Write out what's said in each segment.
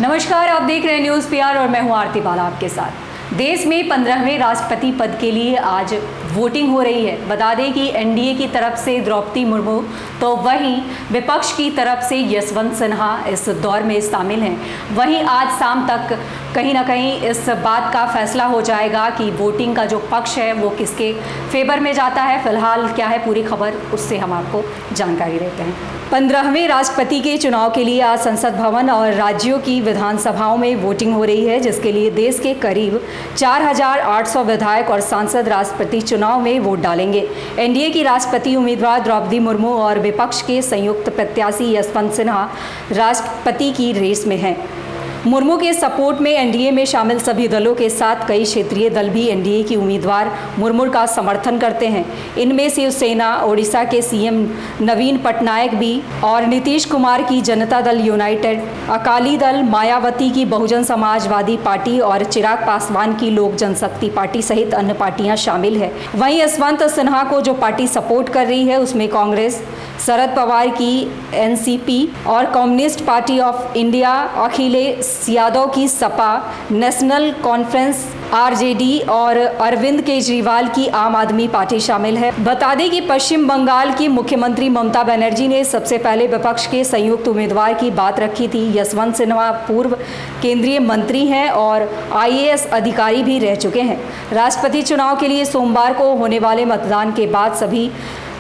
नमस्कार, आप देख रहे हैं न्यूज़ पीआर और मैं हूं आरती बाला आपके साथ। देश में 15वें राष्ट्रपति पद के लिए आज वोटिंग हो रही है। बता दें कि एनडीए की तरफ से द्रौपदी मुर्मू तो वहीं विपक्ष की तरफ से यशवंत सिन्हा इस दौर में शामिल हैं। वहीं आज शाम तक कहीं ना कहीं इस बात का फैसला हो जाएगा कि वोटिंग का जो पक्ष है वो किसके फेवर में जाता है। फिलहाल क्या है पूरी खबर, उससे हम आपको जानकारी देते हैं। 15वें राष्ट्रपति के चुनाव के लिए आज संसद भवन और राज्यों की विधानसभाओं में वोटिंग हो रही है, जिसके लिए देश के करीब 4,800 विधायक और सांसद राष्ट्रपति चुनाव में वोट डालेंगे। एनडीए की राष्ट्रपति उम्मीदवार द्रौपदी मुर्मू और विपक्ष के संयुक्त प्रत्याशी यशवंत सिन्हा राष्ट्रपति की रेस में हैं। मुर्मू के सपोर्ट में एनडीए में शामिल सभी दलों के साथ कई क्षेत्रीय दल भी एनडीए की उम्मीदवार मुर्मू का समर्थन करते हैं। इनमें शिवसेना, ओडिशा के सीएम नवीन पटनायक भी और नीतीश कुमार की जनता दल यूनाइटेड, अकाली दल, मायावती की बहुजन समाजवादी पार्टी और चिराग पासवान की लोक जनशक्ति पार्टी सहित अन्य पार्टियां शामिल है। वहीं यशवंत सिन्हा को जो पार्टी सपोर्ट कर रही है उसमें कांग्रेस, शरद पवार की एनसीपी और communist party of India, Akhilesh Yadav की सपा, नेशनल कॉन्फ्रेंस आरजेडी और अरविंद केजरीवाल की आम आदमी पार्टी शामिल है। बता दें कि पश्चिम बंगाल की मुख्यमंत्री ममता बनर्जी ने सबसे पहले विपक्ष के संयुक्त उम्मीदवार की बात रखी थी। यशवंत सिन्हा पूर्व केंद्रीय मंत्री हैं और आईएएस अधिकारी भी रह चुके हैं। राष्ट्रपति चुनाव के लिए सोमवार को होने वाले मतदान के बाद सभी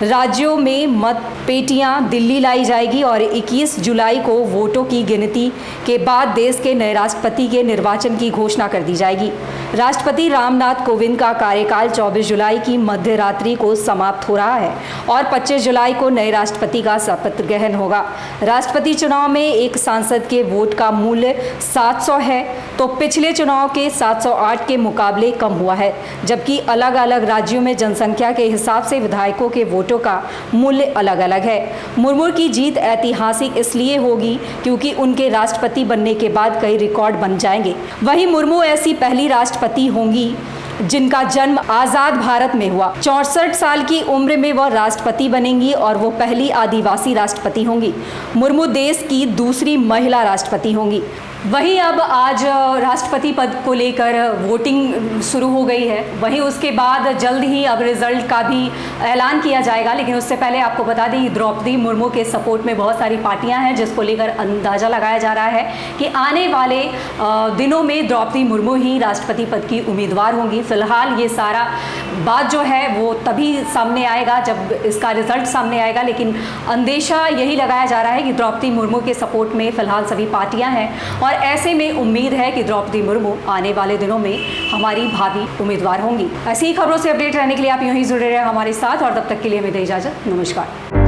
राज्यों में मत पेटियां दिल्ली लाई जाएगी और 21 जुलाई को वोटों की गिनती के बाद देश के नए राष्ट्रपति के निर्वाचन की घोषणा कर दी जाएगी। राष्ट्रपति रामनाथ कोविंद का कार्यकाल 24 जुलाई की मध्य रात्रि को समाप्त हो रहा है और 25 जुलाई को नए राष्ट्रपति का शपथ ग्रहण होगा। राष्ट्रपति चुनाव में एक सांसद के वोट का मूल्य 700 है, तो पिछले चुनाव के 708 के मुकाबले कम हुआ है, जबकि अलग अलग राज्यों में जनसंख्या के हिसाब से विधायकों के वोटों का मूल्य अलग अलग है। मुर्मू की जीत ऐतिहासिक इसलिए होगी क्योंकि उनके राष्ट्रपति बनने के बाद कई रिकॉर्ड बन जाएंगे। वहीं मुर्मू ऐसी पहली राष्ट्रपति होंगी जिनका जन्म आज़ाद भारत में हुआ। 64 साल की उम्र में वह राष्ट्रपति बनेंगी और वो पहली आदिवासी राष्ट्रपति होंगी। मुर्मू देश की दूसरी महिला राष्ट्रपति होंगी। वहीं अब आज राष्ट्रपति पद को लेकर वोटिंग शुरू हो गई है। वहीं उसके बाद जल्द ही अब रिजल्ट का भी ऐलान किया जाएगा, लेकिन उससे पहले आपको बता दें द्रौपदी मुर्मू के सपोर्ट में बहुत सारी पार्टियां हैं, जिसको लेकर अंदाज़ा लगाया जा रहा है कि आने वाले दिनों में द्रौपदी मुर्मू ही राष्ट्रपति पद की उम्मीदवार होंगी। फिलहाल ये सारा बात जो है वो तभी सामने आएगा जब इसका रिजल्ट सामने आएगा, लेकिन अंदेशा यही लगाया जा रहा है कि द्रौपदी मुर्मू के सपोर्ट में फिलहाल सभी पार्टियां हैं और ऐसे में उम्मीद है कि द्रौपदी मुर्मू आने वाले दिनों में हमारी भावी उम्मीदवार होंगी। ऐसी ही खबरों से अपडेट रहने के लिए आप यूं ही जुड़े रहे हमारे साथ और तब तक के लिए हमें दे इजाजत। नमस्कार।